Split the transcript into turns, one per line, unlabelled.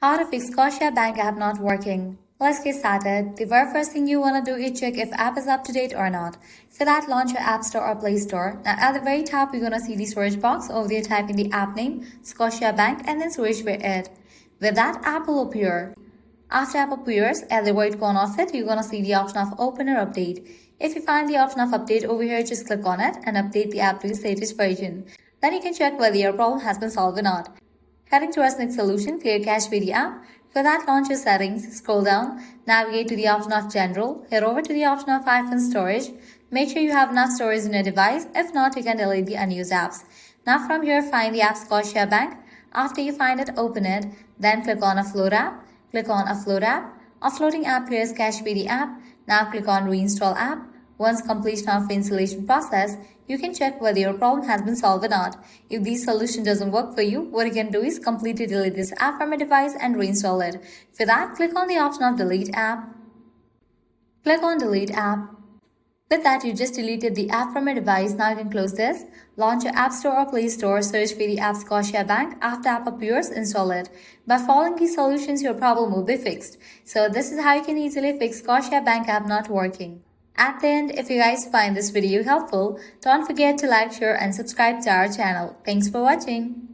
How to fix Scotiabank app not working. Let's get started. The very first thing you want to do is check if app is up to date or not. For that, launch your App Store or Play Store. Now at the very top, you're going to see the search box. Over there, type in the app name, Scotiabank, and then search for it. With that, app will appear. After app appears, at the right corner of it, you're going to see the option of Open or Update. If you find the option of Update over here, just click on it and update the app to its latest version. Then you can check whether your problem has been solved or not. Heading towards next solution, clear cache with the app. For that, launch your settings, scroll down, navigate to the option of General, head over to the option of iPhone Storage. Make sure you have enough storage in your device. If not, you can delete the unused apps. Now from here, find the app Scotiabank. After you find it, open it. Then click on Offload app. Click on Offload app. Offloading app clears cache with the app. Now click on Reinstall app. Once completion of the installation process, you can check whether your problem has been solved or not. If this solution doesn't work for you, what you can do is completely delete this app from your device and reinstall it. For that, click on the option of Delete app. Click on Delete app. With that, you just deleted the app from your device. Now you can close this. Launch your App Store or Play Store. Search for the app Scotiabank. After app appears, install it. By following these solutions, your problem will be fixed. So this is how you can easily fix Scotiabank app not working. At the end, if you guys find this video helpful, don't forget to like, share, and subscribe to our channel. Thanks for watching.